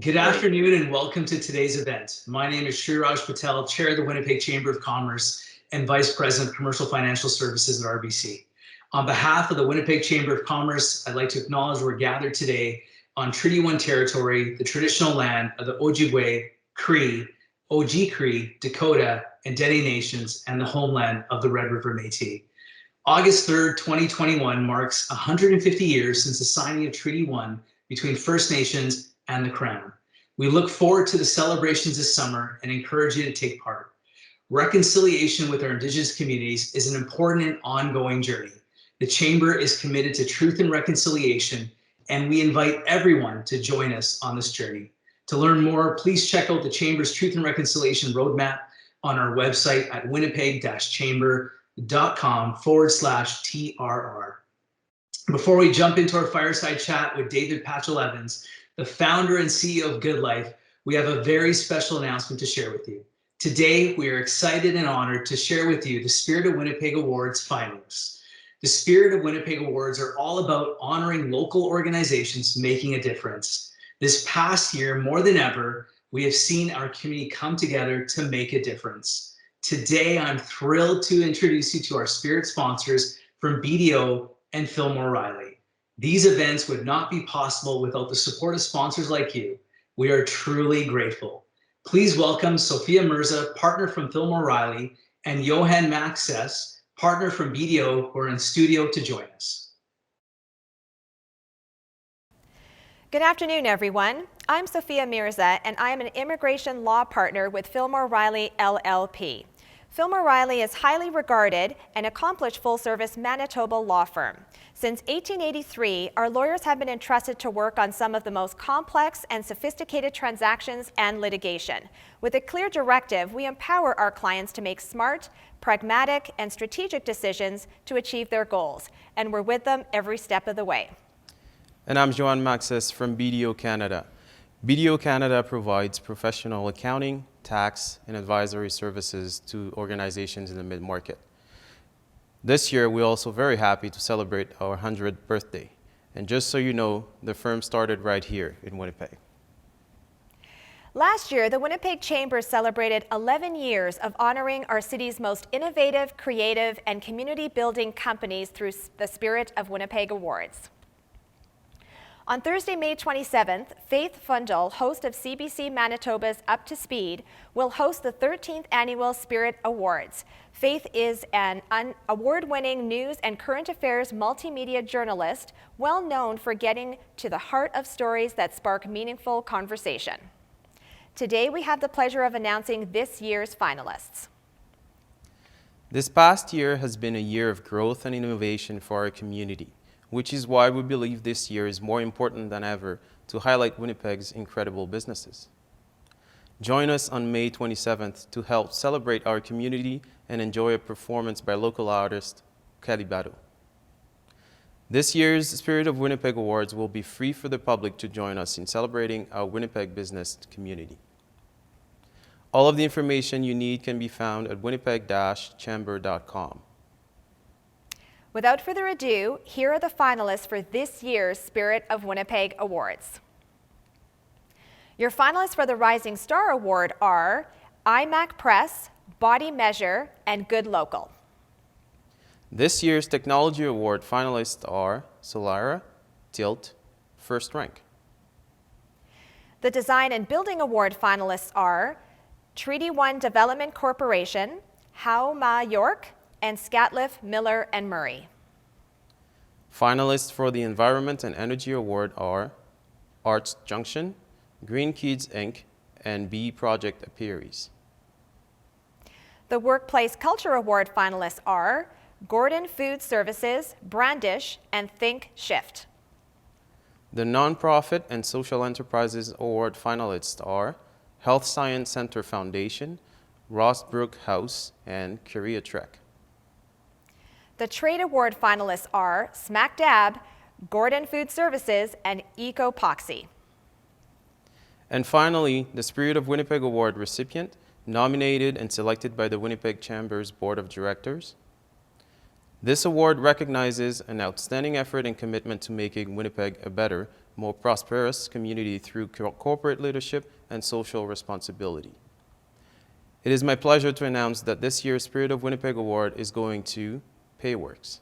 Good afternoon and welcome to today's event. My name is Patch Patel, Chair of the Winnipeg Chamber of Commerce and Vice President of Commercial Financial Services at RBC. On behalf of the Winnipeg Chamber of Commerce, I'd like to acknowledge we're gathered today on Treaty 1 territory, the traditional land of the Ojibwe, Cree, Oji-Cree, Dakota, and Dene Nations, and the homeland of the Red River Métis. August 3rd, 2021 marks 150 years since the signing of Treaty 1 between First Nations and the Crown. We look forward to the celebrations this summer and encourage you to take part. Reconciliation with our Indigenous communities is an important and ongoing journey. The Chamber is committed to truth and reconciliation, and we invite everyone to join us on this journey. To learn more, please check out the Chamber's Truth and Reconciliation Roadmap on our website at winnipeg-chamber.com/TRR. Before we jump into our fireside chat with David Patchell-Evans, the founder and CEO of GoodLife, we have a very special announcement to share with you. Today, we are excited and honored to share with you the Spirit of Winnipeg Awards finalists. The Spirit of Winnipeg Awards are all about honoring local organizations making a difference. This past year, more than ever, we have seen our community come together to make a difference. Today, I'm thrilled to introduce you to our Spirit sponsors from BDO and Fillmore Riley. These events would not be possible without the support of sponsors like you. We are truly grateful. Please welcome Sophia Mirza, partner from Fillmore Riley, and Johan Maxes, partner from BDO, who are in studio to join us. Good afternoon, everyone. I'm Sophia Mirza, and I am an immigration law partner with Fillmore Riley LLP. Fillmore Riley is highly regarded and accomplished full-service Manitoba law firm. Since 1883, our lawyers have been entrusted to work on some of the most complex and sophisticated transactions and litigation. With a clear directive, we empower our clients to make smart, pragmatic, and strategic decisions to achieve their goals, and we're with them every step of the way. And I'm Johan Maxes from BDO Canada. BDO Canada provides professional accounting, tax, and advisory services to organizations in the mid-market. This year, we're also very happy to celebrate our 100th birthday. And just so you know, the firm started right here in Winnipeg. Last year, the Winnipeg Chamber celebrated 11 years of honoring our city's most innovative, creative, and community-building companies through the Spirit of Winnipeg Awards. On Thursday, May 27th, Faith Fundal, host of CBC Manitoba's Up to Speed, will host the 13th Annual Spirit Awards. Faith is an award-winning news and current affairs multimedia journalist, well known for getting to the heart of stories that spark meaningful conversation. Today, we have the pleasure of announcing this year's finalists. This past year has been a year of growth and innovation for our community, which is why we believe this year is more important than ever to highlight Winnipeg's incredible businesses. Join us on May 27th to help celebrate our community and enjoy a performance by local artist Calibado. This year's Spirit of Winnipeg Awards will be free for the public to join us in celebrating our Winnipeg business community. All of the information you need can be found at winnipeg-chamber.com. Without further ado, here are the finalists for this year's Spirit of Winnipeg Awards. Your finalists for the Rising Star Award are iMac Press, Body Measure, and Good Local. This year's Technology Award finalists are Solara, Tilt, First Rank. The Design and Building Award finalists are Treaty 1 Development Corporation, Howe Ma York, and Scatliff, Miller, and Murray. Finalists for the Environment and Energy Award are Arts Junction, Green Kids Inc., and B Project Apiaries. The Workplace Culture Award finalists are Gordon Food Services, Brandish, and Think Shift. The Nonprofit and Social Enterprises Award finalists are Health Science Center Foundation, Rossbrook House, and Korea Trek. The Trade Award finalists are Smack Dab, Gordon Food Services, and Ecopoxy. And finally, the Spirit of Winnipeg Award recipient, nominated and selected by the Winnipeg Chamber's Board of Directors, This award recognizes an outstanding effort and commitment to making Winnipeg a better, more prosperous community through corporate leadership and social responsibility. It is my pleasure to announce that this year's Spirit of Winnipeg Award is going to PayWorks.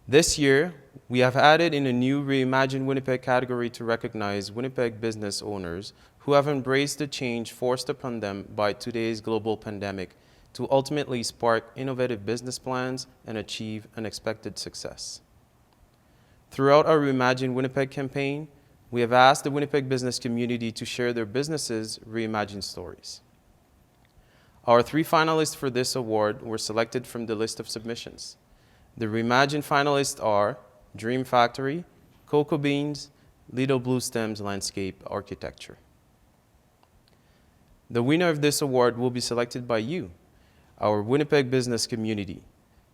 This year, we have added in a new Reimagine Winnipeg category to recognize Winnipeg business owners who have embraced the change forced upon them by today's global pandemic to ultimately spark innovative business plans and achieve unexpected success. Throughout our Reimagine Winnipeg campaign, we have asked the Winnipeg business community to share their businesses' reimagined stories. Our 3 finalists for this award were selected from the list of submissions. The Reimagine finalists are Dream Factory, Cocoa Beans, Little Blue Stems Landscape Architecture. The winner of this award will be selected by you, our Winnipeg business community.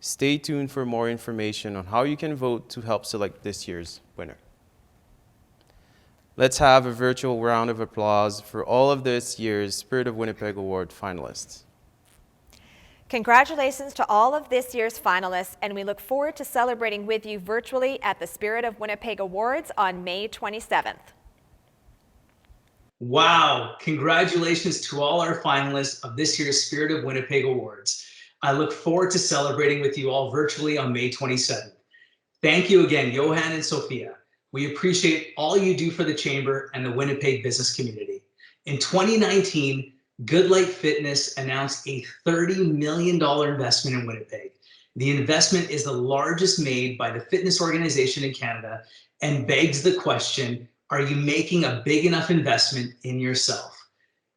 Stay tuned for more information on how you can vote to help select this year's winner. Let's have a virtual round of applause for all of this year's Spirit of Winnipeg Award finalists. Congratulations to all of this year's finalists, and we look forward to celebrating with you virtually at the Spirit of Winnipeg Awards on May 27th. Wow, congratulations to all our finalists of this year's Spirit of Winnipeg Awards. I look forward to celebrating with you all virtually on May 27th. Thank you again, Johan and Sophia. We appreciate all you do for the Chamber and the Winnipeg business community. In 2019, GoodLife Fitness announced a $30 million investment in Winnipeg. The investment is the largest made by the fitness organization in Canada and begs the question, are you making a big enough investment in yourself?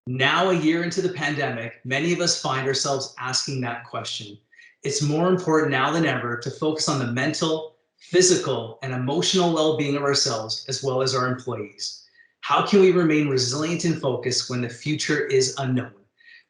Now, a year into the pandemic, many of us find ourselves asking that question. It's more important now than ever to focus on the mental, physical, and emotional well-being of ourselves as well as our employees. How can we remain resilient and focused when the future is unknown?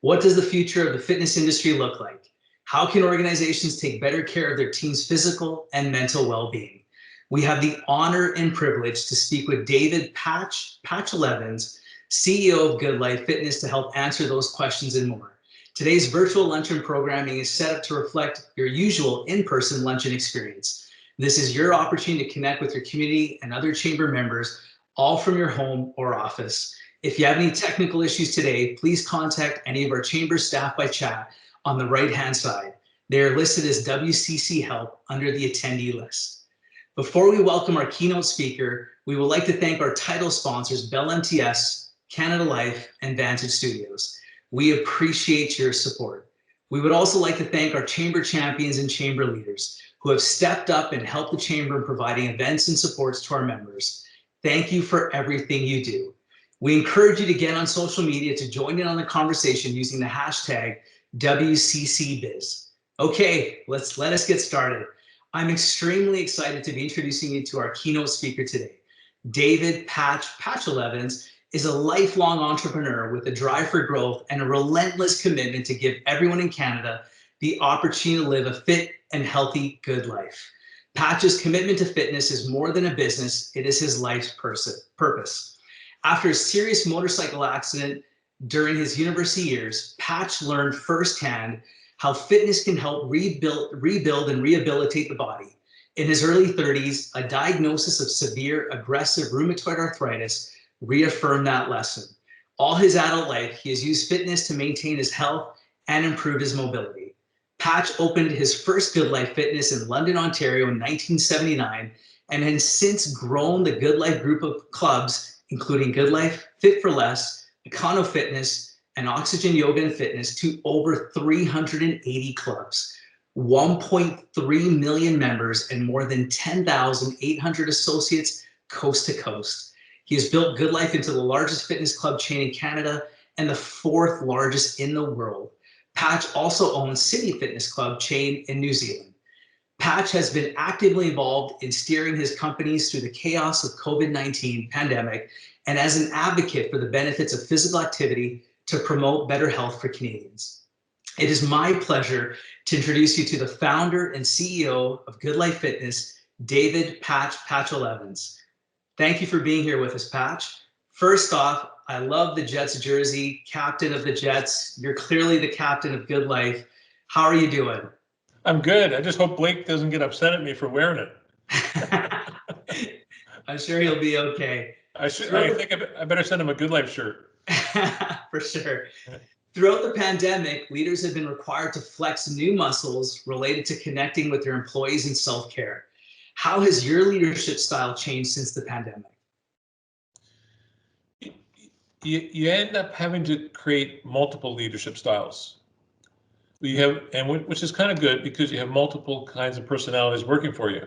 What does the future of the fitness industry look like? How can organizations take better care of their team's physical and mental well-being? We have the honor and privilege to speak with Patch Patchell-Evans, CEO of GoodLife Fitness, to help answer those questions and more. Today's virtual luncheon programming is set up to reflect your usual in-person luncheon experience. This is your opportunity to connect with your community and other Chamber members, all from your home or office. If you have any technical issues today, please contact any of our Chamber staff by chat on the right-hand side. They are listed as WCC Help under the attendee list. Before we welcome our keynote speaker, we would like to thank our title sponsors, Bell MTS, Canada Life, and Vantage Studios. We appreciate your support. We would also like to thank our Chamber champions and Chamber leaders who have stepped up and helped the Chamber in providing events and supports to our members. Thank you for everything you do. We encourage you to get on social media to join in on the conversation using the hashtag WCCBiz. Okay, let us get started. I'm extremely excited to be introducing you to our keynote speaker today. Patch Patchell-Evans is a lifelong entrepreneur with a drive for growth and a relentless commitment to give everyone in Canada the opportunity to live a fit and healthy, good life. Patch's commitment to fitness is more than a business, it is his life's purpose. After a serious motorcycle accident during his university years, Patch learned firsthand how fitness can help rebuild and rehabilitate the body. In his early 30s, a diagnosis of severe aggressive rheumatoid arthritis reaffirmed that lesson. All his adult life, he has used fitness to maintain his health and improve his mobility. Patch opened his first GoodLife Fitness in London, Ontario in 1979, and has since grown the GoodLife group of clubs, including GoodLife, Fit for Less, Econo Fitness, and Oxygen Yoga and Fitness, to over 380 clubs, 1.3 million members, and more than 10,800 associates coast to coast. He has built GoodLife into the largest fitness club chain in Canada and the 4th largest in the world. Patch also owns City Fitness Club chain in New Zealand. Patch has been actively involved in steering his companies through the chaos of COVID-19 pandemic and as an advocate for the benefits of physical activity to promote better health for Canadians. It is my pleasure to introduce you to the founder and CEO of GoodLife Fitness, Patch Patchell-Evans. Thank you for being here with us, Patch. First off, I love the Jets jersey, captain of the Jets. You're clearly the captain of GoodLife. How are you doing? I'm good. I just hope Blake doesn't get upset at me for wearing it. I'm sure he'll be okay. I think I better send him a GoodLife shirt. For sure. Throughout the pandemic, leaders have been required to flex new muscles related to connecting with their employees and self-care. How has your leadership style changed since the pandemic? You end up having to create multiple leadership styles. Which is kind of good because you have multiple kinds of personalities working for you.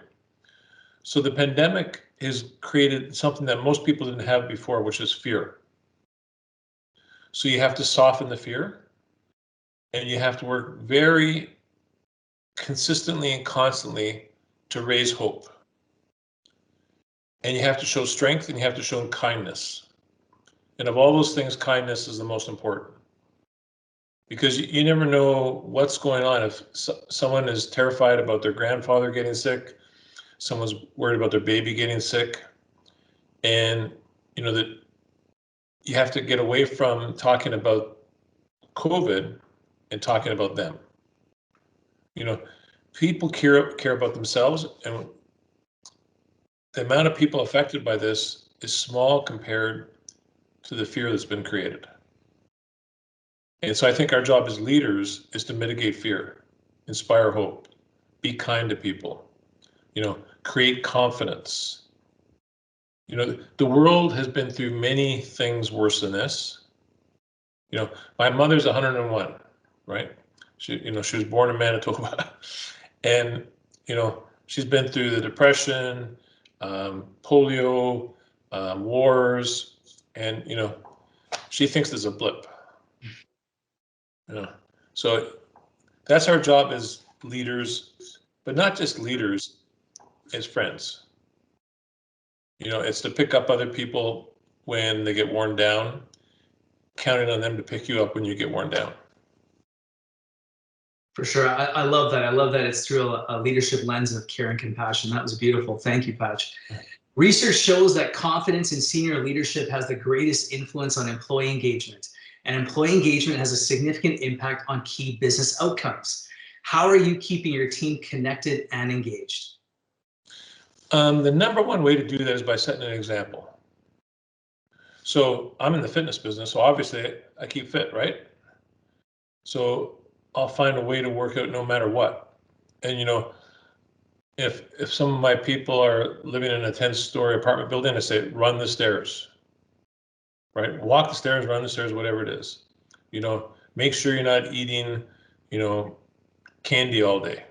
So the pandemic has created something that most people didn't have before, which is fear. So you have to soften the fear, and you have to work very consistently and constantly to raise hope. And you have to show strength, and you have to show kindness. And of all those things, kindness is the most important. Because you never know what's going on. If someone is terrified about their grandfather getting sick, someone's worried about their baby getting sick, and that you have to get away from talking about COVID and talking about them. People care about themselves, and the amount of people affected by this is small compared to the fear that's been created. And so I think our job as leaders is to mitigate fear, inspire hope, be kind to people, create confidence. The world has been through many things worse than this. My mother's 101, right? She was born in Manitoba, and she's been through the Depression, polio, wars, and she thinks there's a blip. So that's our job as leaders, but not just leaders, as friends. It's to pick up other people when they get worn down, counting on them to pick you up when you get worn down. For sure. I love that. I love that it's through a leadership lens of care and compassion. That was beautiful. Thank you, Patch. Research shows that confidence in senior leadership has the greatest influence on employee engagement, and employee engagement has a significant impact on key business outcomes. How are you keeping your team connected and engaged? The number one way to do that is by setting an example. So I'm in the fitness business, so obviously I keep fit, right? So I'll find a way to work out no matter what. And if some of my people are living in a 10-story apartment building, I say, run the stairs, right? Walk the stairs, run the stairs, whatever it is. Make sure you're not eating, candy all day.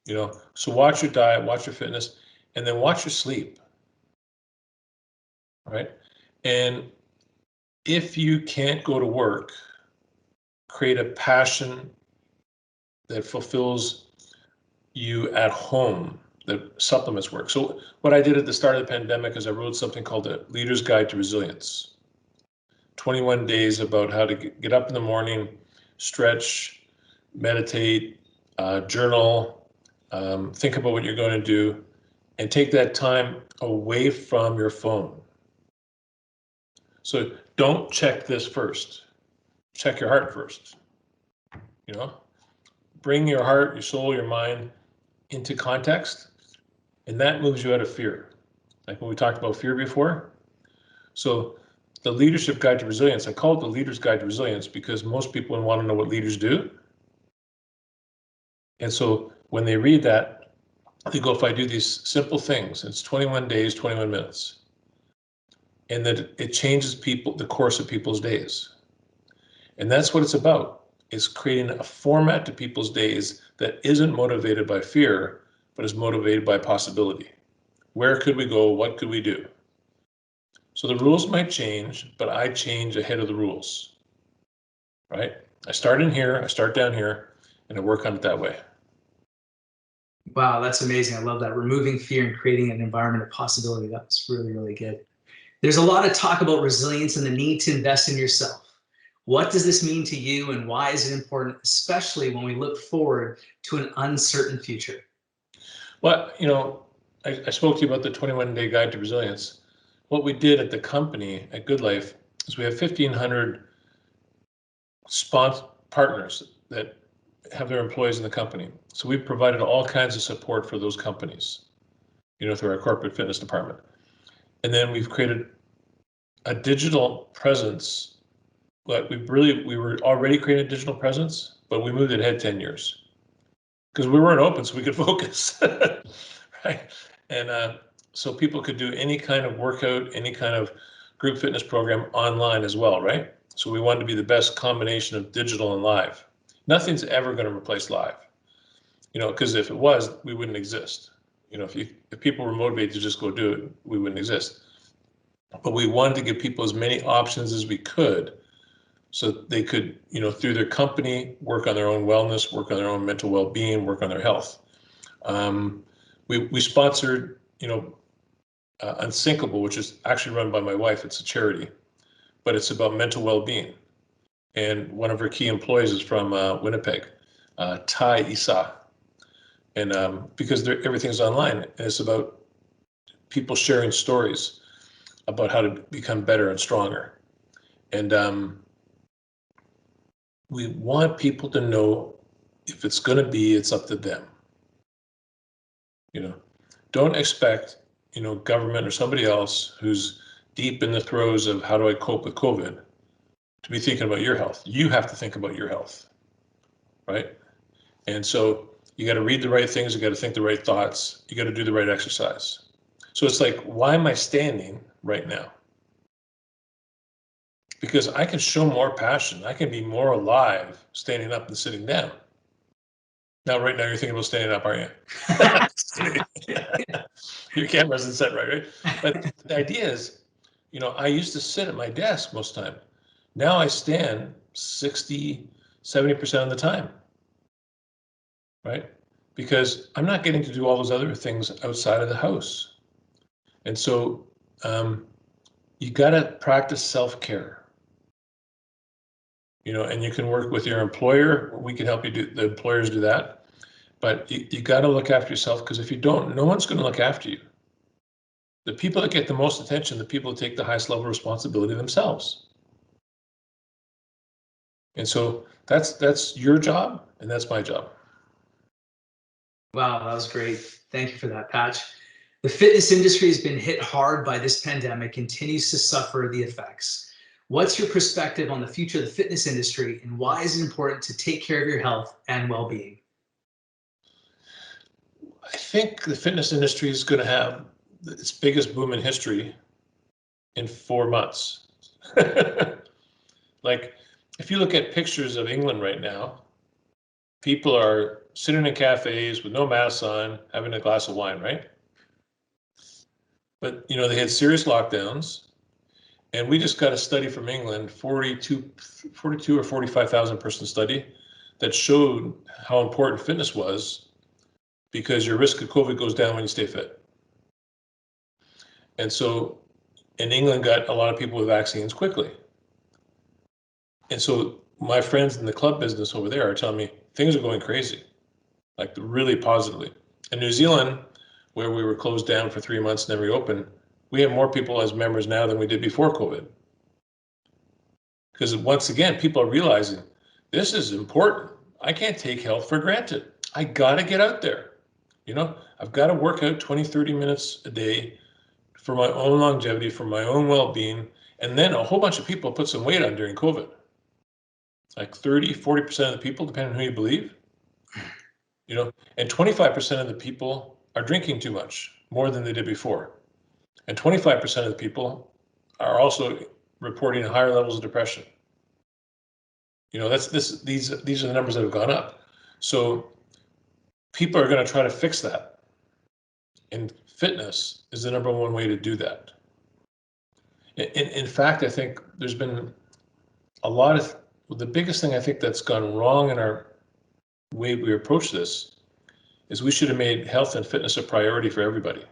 So watch your diet, watch your fitness, and then watch your sleep, right? And if you can't go to work, create a passion that fulfills you at home that supplements work. So what I did at the start of the pandemic is I wrote something called the Leader's Guide to Resilience. 21 days about how to get up in the morning, stretch, meditate, journal, think about what you're going to do, and take that time away from your phone. So don't check this first. Check your heart first. Bring your heart, your soul, your mind into context, and that moves you out of fear. Like when we talked about fear before. So the Leadership Guide to Resilience, I call it the Leader's Guide to Resilience because most people want to know what leaders do. And so when they read that, they go, if I do these simple things, it's 21 days, 21 minutes. And that it changes the course of people's days. And that's what it's about, is creating a format to people's days that isn't motivated by fear, but is motivated by possibility. Where could we go? What could we do? So the rules might change, but I change ahead of the rules, right? I start in here, I start down here, and I work on it that way. Wow, that's amazing. I love that. Removing fear and creating an environment of possibility. That was really, really good. There's a lot of talk about resilience and the need to invest in yourself. What does this mean to you, and why is it important, especially when we look forward to an uncertain future? Well, I spoke to you about the 21-day guide to resilience. What we did at the company at GoodLife is we have 1,500 partners that have their employees in the company. So we've provided all kinds of support for those companies, through our corporate fitness department. And then we've created a digital presence. But we were already creating a digital presence, but we moved it ahead 10 years because we weren't open, so we could focus, right? And so people could do any kind of workout, any kind of group fitness program online as well, right? So we wanted to be the best combination of digital and live. Nothing's ever going to replace live, because if it was, we wouldn't exist. If people were motivated to just go do it, we wouldn't exist. But we wanted to give people as many options as we could, so they could, through their company, work on their own wellness, work on their own mental well-being, work on their health. We sponsored, Unsinkable, which is actually run by my wife. It's a charity, but it's about mental well-being. And one of her key employees is from Winnipeg, Ty Isa. And because everything's online, and it's about people sharing stories about how to become better and stronger. And we want people to know if it's going to be, it's up to them. Don't expect, government or somebody else who's deep in the throes of how do I cope with COVID to be thinking about your health. You have to think about your health, right? And so you got to read the right things. You got to think the right thoughts. You got to do the right exercise. So it's like, why am I standing right now? Because I can show more passion. I can be more alive standing up than sitting down. Now, right now, you're thinking about standing up, aren't you? Your camera isn't set right? But the idea is, I used to sit at my desk most of the time. Now I stand 60, 70% of the time, right? Because I'm not getting to do all those other things outside of the house. And so you got to practice self-care. And you can work with your employer. We can help you the employers do that. But you got to look after yourself, because if you don't, no one's going to look after you. The people that get the most attention, the people that take the highest level of responsibility themselves. And so that's your job, and that's my job. Wow, that was great. Thank you for that, Patch. The fitness industry has been hit hard by this pandemic, continues to suffer the effects. What's your perspective on the future of the fitness industry, and why is it important to take care of your health and well-being? I think the fitness industry is going to have its biggest boom in history in 4 months. Like, if you look at pictures of England right now, people are sitting in cafes with no masks on, having a glass of wine, right? But, they had serious lockdowns. And we just got a study from England, 42 or 45,000 person study, that showed how important fitness was, because your risk of COVID goes down when you stay fit. And so in England, got a lot of people with vaccines quickly. And so my friends in the club business over there are telling me things are going crazy, like really positively. In New Zealand, where we were closed down for 3 months and then reopened, we have more people as members now than we did before COVID. Because once again, people are realizing this is important. I can't take health for granted. I got to get out there. I've got to work out 20, 30 minutes a day for my own longevity, for my own well-being. And then a whole bunch of people put some weight on during COVID. Like 30, 40% of the people, depending on who you believe. And 25% of the people are drinking too much, more than they did before. And 25% of the people are also reporting higher levels of depression. These are the numbers that have gone up. So people are going to try to fix that. And fitness is the number one way to do that. In fact, I think there's been the biggest thing I think that's gone wrong in our way we approach this is we should have made health and fitness a priority for everybody.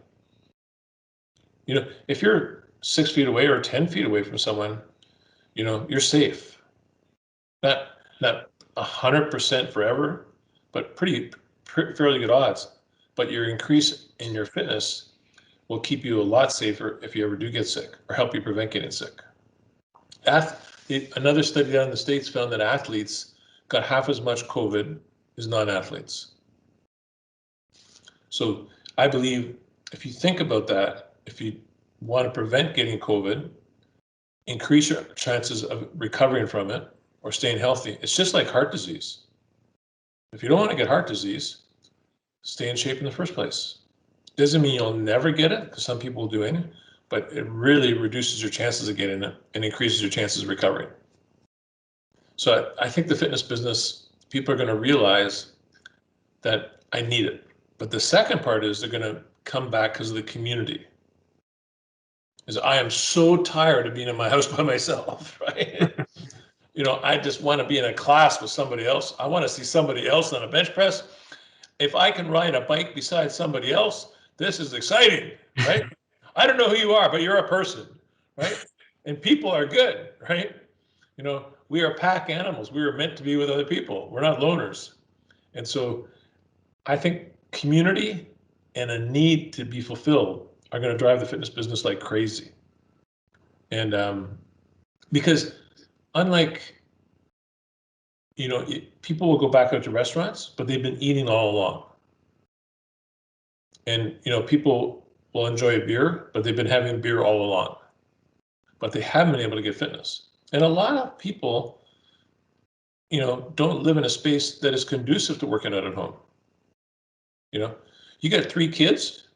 If you're 6 feet away or 10 feet away from someone, you're safe. Not 100% forever, but fairly good odds. But your increase in your fitness will keep you a lot safer if you ever do get sick, or help you prevent getting sick. Another study down in the States found that athletes got half as much COVID is non-athletes. So I believe if you think about that, if you want to prevent getting COVID, increase your chances of recovering from it or staying healthy. It's just like heart disease. If you don't want to get heart disease, stay in shape in the first place. Doesn't mean you'll never get it, because some people do it, but it really reduces your chances of getting it and increases your chances of recovering. So I think the fitness business, people are going to realize that I need it. But the second part is they're going to come back because of the community. Is I am so tired of being in my house by myself, right? You know, I just want to be in a class with somebody else. I want to see somebody else on a bench press. If I can ride a bike beside somebody else, this is exciting, right? I don't know who you are, but you're a person, right? And people are good, right? You know, we are pack animals. We were meant to be with other people. We're not loners. And so I think community and a need to be fulfilled are going to drive the fitness business like crazy. And because unlike, you know, people will go back out to restaurants, but they've been eating all along. And, you know, people will enjoy a beer, but they've been having beer all along. But they haven't been able to get fitness. And a lot of people, you know, don't live in a space that is conducive to working out at home. You know, you got 3 kids,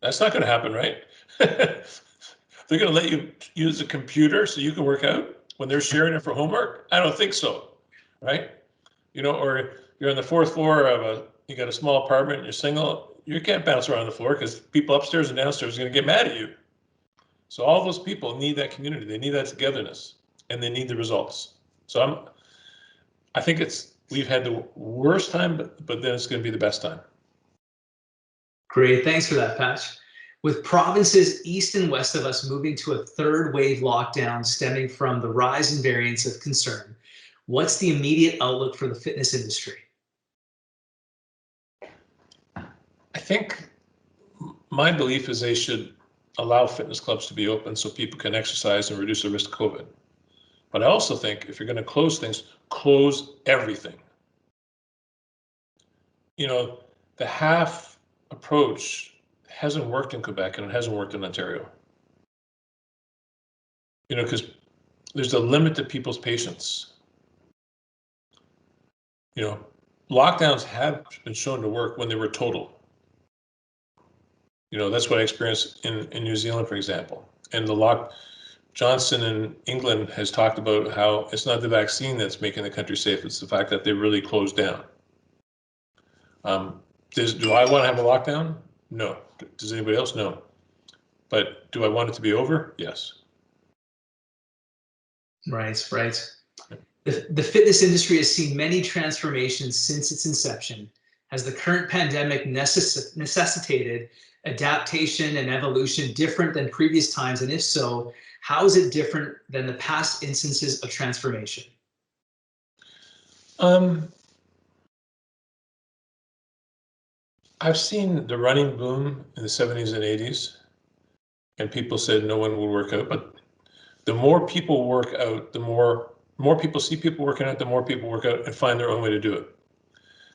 that's not going to happen, right? They're going to let you use a computer so you can work out when they're sharing it for homework? I don't think so, right? You know, or you're on the 4th floor of you got a small apartment, you're single, you can't bounce around the floor because people upstairs and downstairs are going to get mad at you. So all those people need that community, they need that togetherness, and they need the results. So I think we've had the worst time, but then it's going to be the best time. Great, thanks for that, Patch. With provinces east and west of us moving to a 3rd wave lockdown stemming from the rise in variants of concern, what's the immediate outlook for the fitness industry? I think my belief is they should allow fitness clubs to be open so people can exercise and reduce the risk of COVID. But I also think if you're going to close things, close everything. You know, the half approach hasn't worked in Quebec and it hasn't worked in Ontario. You know, because there's a limit to people's patience. You know, lockdowns have been shown to work when they were total. You know, that's what I experienced in New Zealand, for example. And Johnson in England has talked about how it's not the vaccine that's making the country safe, it's the fact that they really closed down. Do I want to have a lockdown? No. Does anybody else? No. But do I want it to be over? Yes. Right, right. The fitness industry has seen many transformations since its inception. Has the current pandemic necessitated adaptation and evolution different than previous times? And if so, how is it different than the past instances of transformation? I've seen the running boom in the 70s and 80s, and people said no one will work out. But the more people work out, the more people see people working out, the more people work out and find their own way to do it.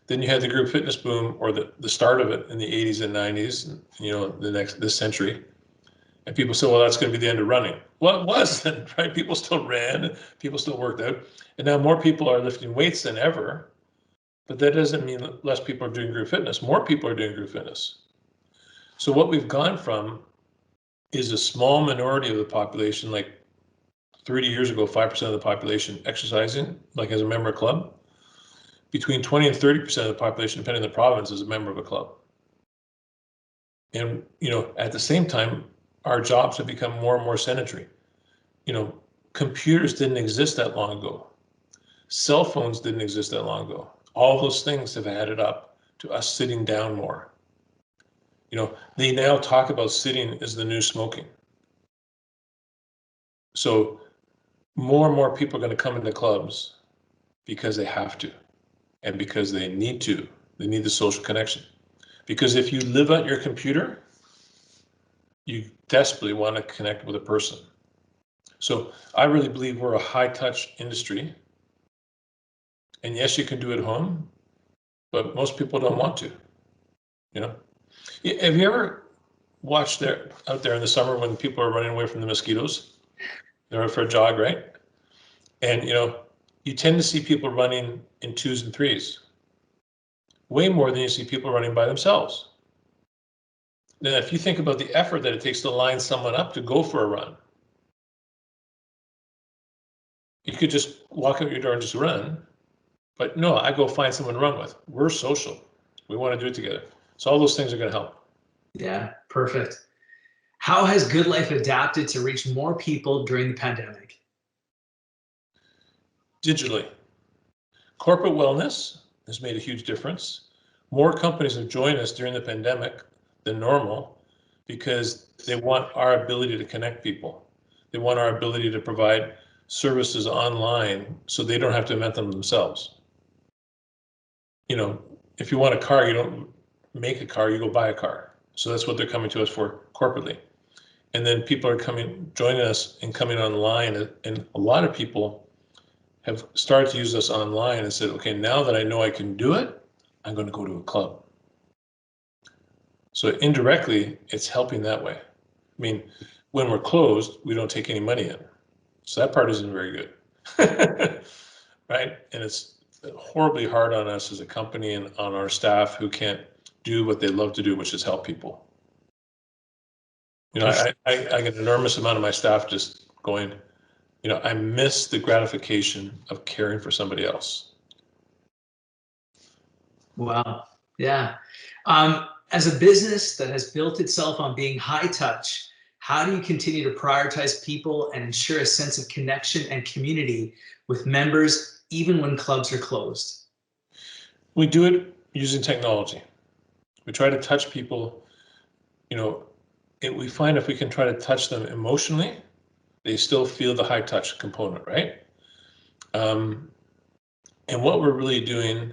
Then you had the group fitness boom, or the start of it in the 80s and 90s, you know, this century. And people say, well, that's going to be the end of running. Well, it wasn't, right? People still ran, people still worked out. And now more people are lifting weights than ever. But that doesn't mean less people are doing group fitness. More people are doing group fitness. So what we've gone from is a small minority of the population, like 30 years ago, 5% of the population exercising, like as a member of a club, between 20 and 30% of the population, depending on the province, is a member of a club. And, you know, at the same time, our jobs have become more and more sedentary. You know, computers didn't exist that long ago. Cell phones didn't exist that long ago. All those things have added up to us sitting down more. You know, they now talk about sitting as the new smoking. So more and more people are going to come into clubs because they have to, and because they need to. They need the social connection. Because if you live at your computer, you desperately want to connect with a person. So I really believe we're a high-touch industry. And yes, you can do it at home, but most people don't want to, you know? Have you ever watched out there in the summer when people are running away from the mosquitoes? They're out for a jog, right? And, you tend to see people running in 2s and 3s, way more than you see people running by themselves. Now, if you think about the effort that it takes to line someone up to go for a run, you could just walk out your door and just run. But no, I go find someone to run with. We're social. We want to do it together. So all those things are going to help. Yeah, perfect. How has GoodLife adapted to reach more people during the pandemic? Digitally. Corporate wellness has made a huge difference. More companies have joined us during the pandemic than normal because they want our ability to connect people. They want our ability to provide services online so they don't have to invent them themselves. If you want a car, you don't make a car, you go buy a car. So that's what they're coming to us for corporately. And then people are joining us and coming online. And a lot of people have started to use us online and said, okay, now that I know I can do it, I'm going to go to a club. So indirectly, it's helping that way. I mean, when we're closed, we don't take any money in. So that part isn't very good. Right? And it's horribly hard on us as a company and on our staff who can't do what they love to do, which is help people. I get an enormous amount of my staff just going, I miss the gratification of caring for somebody else. Wow. Yeah. As a business that has built itself on being high touch, how do you continue to prioritize people and ensure a sense of connection and community with members, even when clubs are closed? We do it using technology. We try to touch people. We find if we can try to touch them emotionally, they still feel the high touch component, right? And what we're really doing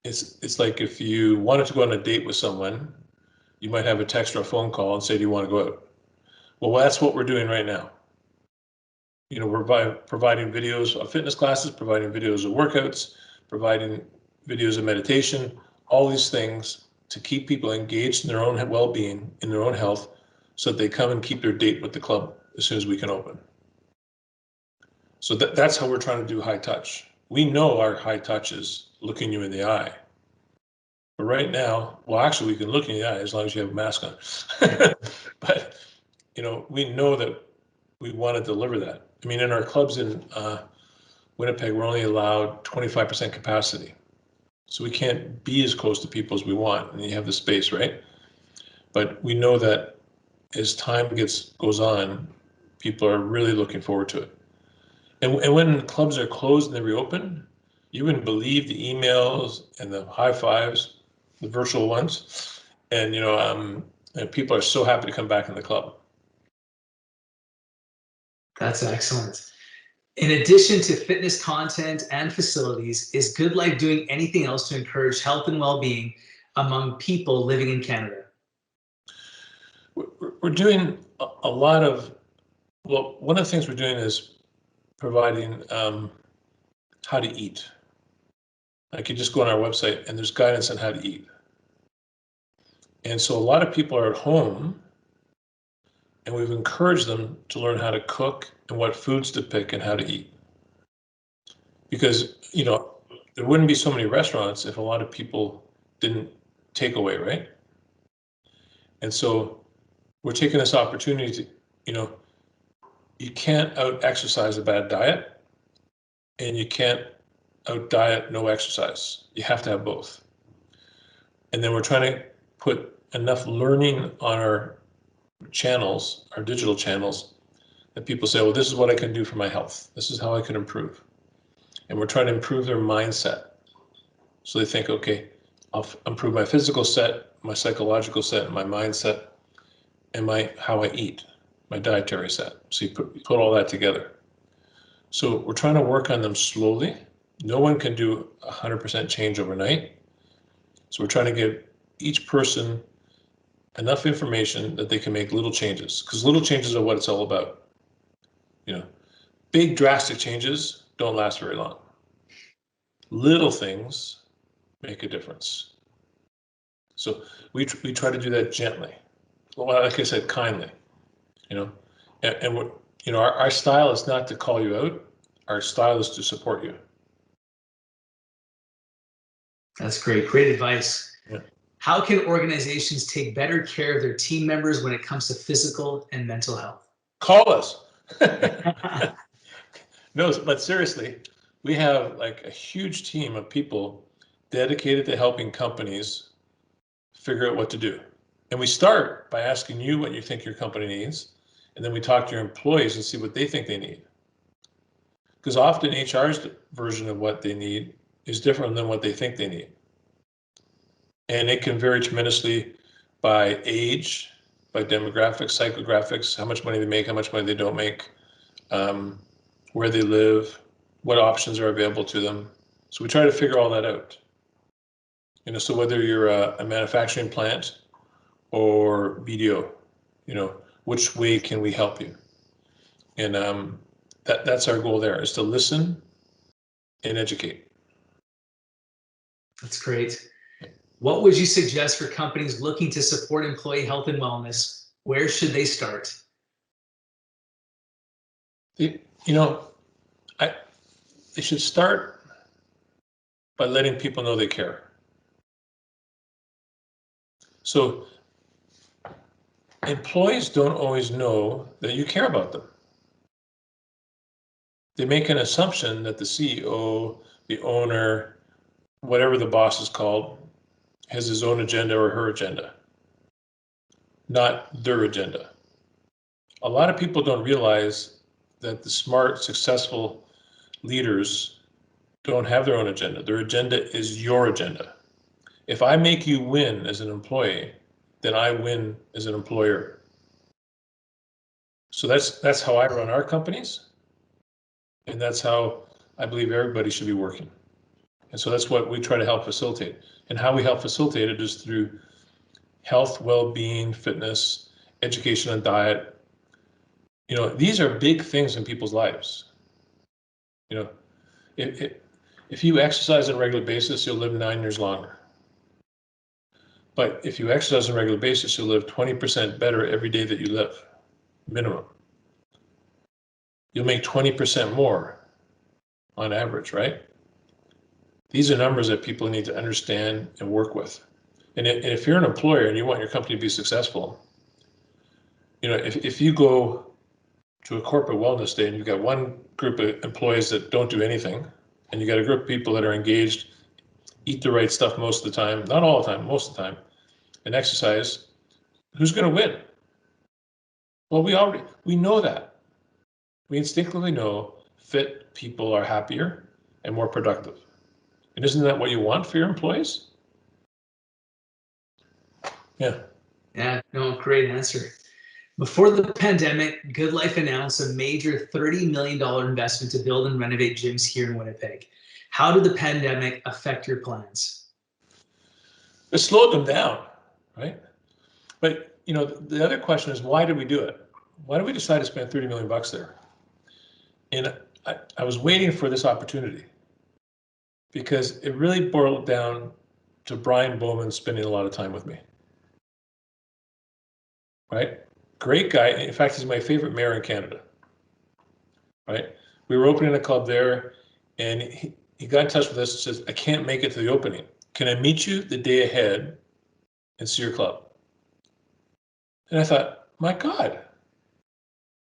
is, it's like if you wanted to go on a date with someone, you might have a text or a phone call and say, do you want to go out? Well, that's what we're doing right now. We're providing videos of fitness classes, providing videos of workouts, providing videos of meditation, all these things to keep people engaged in their own well-being, in their own health, so that they come and keep their date with the club as soon as we can open. So that's how we're trying to do high touch. We know our high touch is looking you in the eye. But right now, well, actually, we can look in the eye as long as you have a mask on. But, we know that we want to deliver that. I mean, in our clubs in Winnipeg, we're only allowed 25% capacity. So we can't be as close to people as we want, and you have the space, right? But we know that as time goes on, people are really looking forward to it. And when clubs are closed and they reopen, you wouldn't believe the emails and the high fives, the virtual ones, and and people are so happy to come back in the club. That's excellent. In addition to fitness content and facilities, is GoodLife doing anything else to encourage health and well-being among people living in Canada? We're doing a lot of, well, one of the things we're doing is providing how to eat. Like you just go on our website and there's guidance on how to eat. And so a lot of people are at home, and we've encouraged them to learn how to cook and what foods to pick and how to eat. Because, there wouldn't be so many restaurants if a lot of people didn't take away, right? And so we're taking this opportunity to, you can't out-exercise a bad diet, and you can't out-diet no exercise. You have to have both. And then we're trying to put enough learning on our channels, our digital channels, that people say, well, this is what I can do for my health. This is how I can improve. And we're trying to improve their mindset. So they think, okay, I'll improve my physical set, my psychological set, my mindset, and how I eat, my dietary set. So you put all that together. So we're trying to work on them slowly. No one can do 100% change overnight. So we're trying to give each person enough information that they can make little changes, because little changes are what it's all about. Big drastic changes don't last very long. Little things make a difference. So we try to do that gently. Well, like I said, kindly, you know, and what, you know, our style is not to call you out. Our style is to support you. That's great. Great advice. Yeah. How can organizations take better care of their team members when it comes to physical and mental health? Call us. No, but seriously, we have like a huge team of people dedicated to helping companies figure out what to do. And we start by asking you what you think your company needs, and then we talk to your employees and see what they think they need. Because often HR's version of what they need is different than what they think they need. And it can vary tremendously by age, by demographics, psychographics, how much money they make, how much money they don't make, where they live, what options are available to them. So we try to figure all that out. You know, so whether you're a manufacturing plant or BDO, you know, which way can we help you? And that's our goal there, is to listen and educate. That's great. What would you suggest for companies looking to support employee health and wellness? Where should they start? You know, they should start by letting people know they care. So employees don't always know that you care about them. They make an assumption that the CEO, the owner, whatever the boss is called, has his own agenda or her agenda, not their agenda. A lot of people don't realize that the smart, successful leaders don't have their own agenda. Their agenda is your agenda. If I make you win as an employee, then I win as an employer. So that's how I run our companies, and that's how I believe everybody should be working. And so that's what we try to help facilitate. And how we help facilitate it is through health, well-being, fitness, education and diet. You know, these are big things in people's lives. You know, if you exercise on a regular basis, you'll live 9 years longer. But if you exercise on a regular basis, you'll live 20% better every day that you live, minimum. You'll make 20% more on average, right? These are numbers that people need to understand and work with. And if you're an employer and you want your company to be successful, you know, if you go to a corporate wellness day and you've got one group of employees that don't do anything, and you got a group of people that are engaged, eat the right stuff most of the time, not all the time, most of the time, and exercise, who's going to win? Well, we know that. We instinctively know fit people are happier and more productive. And isn't that what you want for your employees? Yeah. Yeah, no, great answer. Before the pandemic, GoodLife announced a major $30 million investment to build and renovate gyms here in Winnipeg. How did the pandemic affect your plans? It slowed them down, right? But you know, the other question is, why did we do it? Why did we decide to spend 30 million bucks there? And I was waiting for this opportunity because it really boiled down to Brian Bowman spending a lot of time with me. Right? Great guy. In fact, he's my favorite mayor in Canada. Right? We were opening a club there, and he got in touch with us and says, I can't make it to the opening. Can I meet you the day ahead and see your club? And I thought, my God,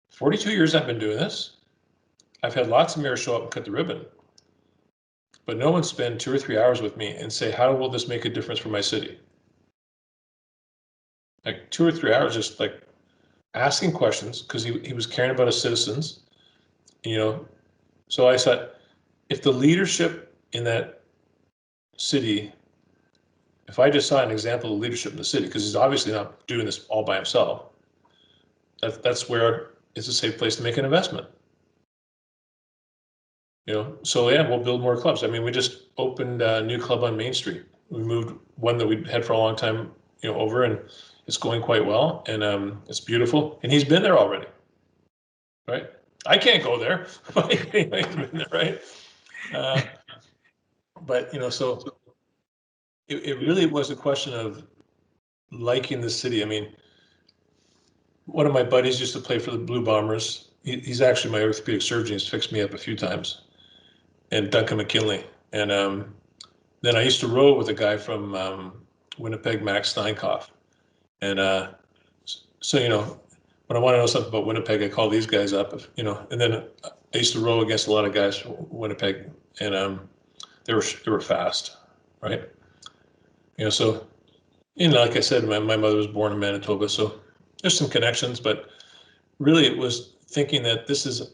42 years I've been doing this. I've had lots of mayors show up and cut the ribbon, but no one spend 2 or 3 hours with me and say, how will this make a difference for my city? Like 2 or 3 hours, just like asking questions, because he was caring about his citizens, you know. So I thought, if the leadership in that city, if I just saw an example of leadership in the city, because he's obviously not doing this all by himself, that's where it's a safe place to make an investment. You know, so yeah, we'll build more clubs. I mean, we just opened a new club on Main Street. We moved one that we'd had for a long time, you know, over, and it's going quite well, and it's beautiful. And he's been there already, right? I can't go there, but he's been there, right? But you know, so it really was a question of liking the city. I mean, one of my buddies used to play for the Blue Bombers. He's actually my orthopedic surgeon. He's fixed me up a few times. And Duncan McKinley. And then I used to row with a guy from Winnipeg, Max Steinkoff. And so, when I want to know something about Winnipeg, I call these guys up, and then I used to row against a lot of guys from Winnipeg, and they were fast, right? So, like I said, my mother was born in Manitoba, so there's some connections, but really it was thinking that this is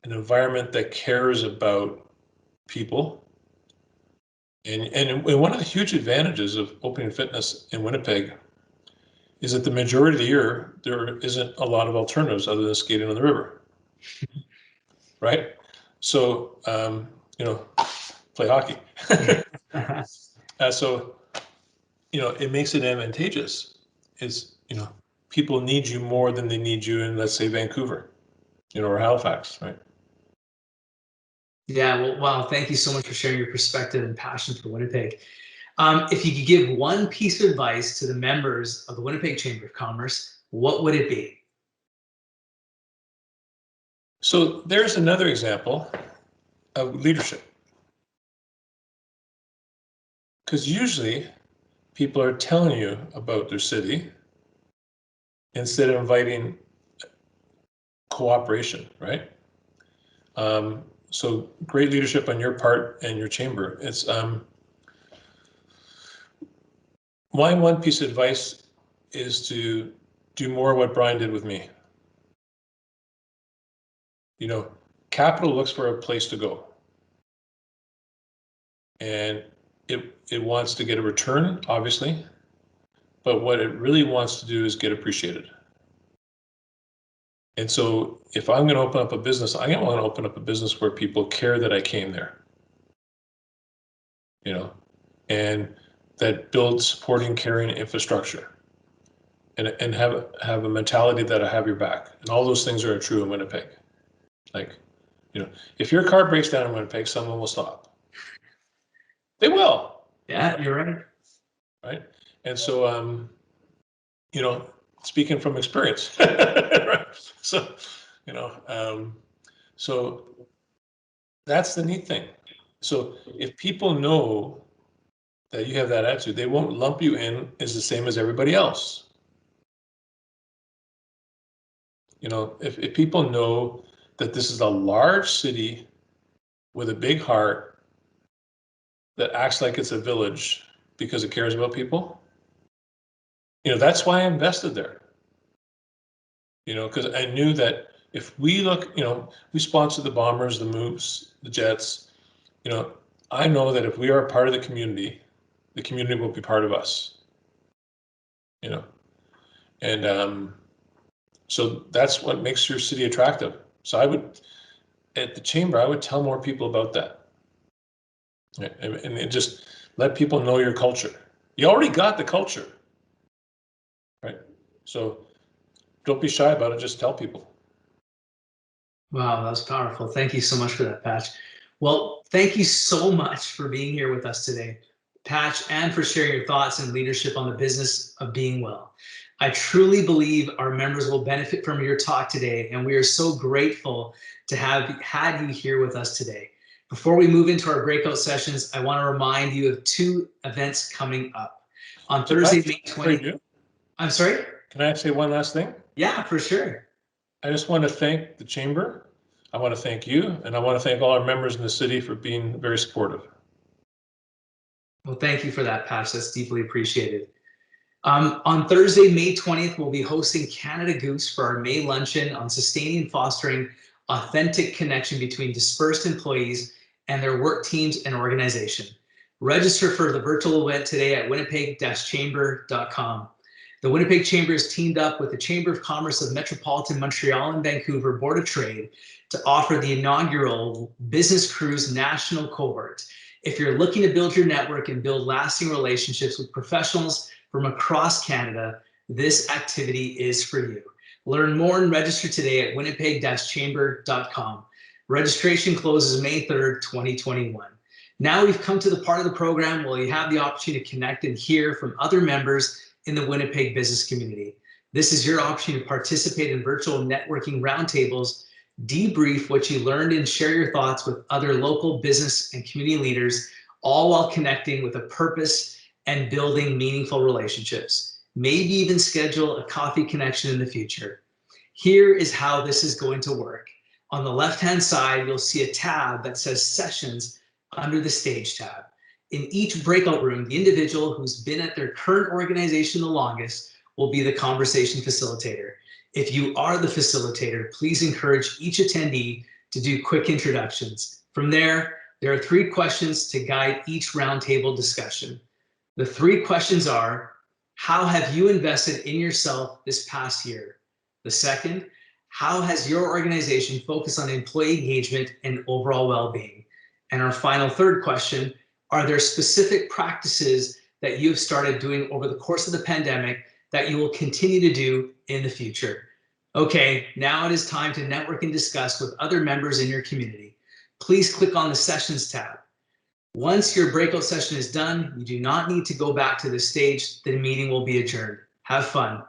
an environment that cares about people. And one of the huge advantages of Hopin Fitness in Winnipeg is that the majority of the year, there isn't a lot of alternatives other than skating on the river, right? So, play hockey. So, it makes it advantageous. People need you more than they need you in, let's say, Vancouver, or Halifax, right? Yeah, well, thank you so much for sharing your perspective and passion for Winnipeg. If you could give one piece of advice to the members of the Winnipeg Chamber of Commerce, what would it be? So there's another example of leadership. Because usually people are telling you about their city instead of inviting cooperation, right? So great leadership on your part and your chamber. It's my one piece of advice is to do more what Brian did with me. Capital looks for a place to go. And it wants to get a return, obviously, but what it really wants to do is get appreciated. And so if I'm going to open up a business, I want to open up a business where people care that I came there, and that builds supporting, caring infrastructure, and have a mentality that I have your back. And all those things are true in Winnipeg. Like, if your car breaks down in Winnipeg, someone will stop. They will. Yeah, you're right. Right. And so, speaking from experience, right? So, so that's the neat thing. So if people know that you have that attitude, they won't lump you in as the same as everybody else. If people know that this is a large city with a big heart that acts like it's a village because it cares about people, that's why I invested there. Because I knew that if we look, we sponsor the Bombers, the Moose, the Jets, I know that if we are a part of the community will be part of us, and so that's what makes your city attractive. So at the chamber, I would tell more people about that, and just let people know your culture. You already got the culture, right? So don't be shy about it. Just tell people. Wow, that was powerful. Thank you so much for that, Patch. Well, thank you so much for being here with us today, Patch, and for sharing your thoughts and leadership on the business of being well. I truly believe our members will benefit from your talk today, and we are so grateful to have had you here with us today. Before we move into our breakout sessions, I want to remind you of 2 events coming up. On Thursday, May 20th. I'm sorry? Can I say one last thing? Yeah, for sure. I just want to thank the chamber. I want to thank you, and I want to thank all our members in the city for being very supportive. Well, thank you for that, Patch. That's deeply appreciated. On Thursday, May 20th, we'll be hosting Canada Goose for our May luncheon on sustaining and fostering authentic connection between dispersed employees and their work teams and organization. Register for the virtual event today at winnipeg-chamber.com. The Winnipeg Chamber has teamed up with the Chamber of Commerce of Metropolitan Montreal and Vancouver Board of Trade to offer the inaugural Business Cruise National Cohort. If you're looking to build your network and build lasting relationships with professionals from across Canada, this activity is for you. Learn more and register today at winnipeg-chamber.com. Registration closes May 3rd, 2021. Now we've come to the part of the program where you have the opportunity to connect and hear from other members in the Winnipeg business community. This is your option to participate in virtual networking roundtables, debrief what you learned, and share your thoughts with other local business and community leaders, all while connecting with a purpose and building meaningful relationships. Maybe even schedule a coffee connection in the future. Here is how this is going to work. On the left-hand side, you'll see a tab that says Sessions under the Stage tab. In each breakout room, the individual who's been at their current organization the longest will be the conversation facilitator. If you are the facilitator, please encourage each attendee to do quick introductions. From there are 3 questions to guide each roundtable discussion. The 3 questions are, how have you invested in yourself this past year? The second, how has your organization focused on employee engagement and overall well-being? And our final 3rd question, are there specific practices that you've started doing over the course of the pandemic that you will continue to do in the future? Okay, now it is time to network and discuss with other members in your community. Please click on the Sessions tab. Once your breakout session is done, you do not need to go back to the stage. The meeting will be adjourned. Have fun.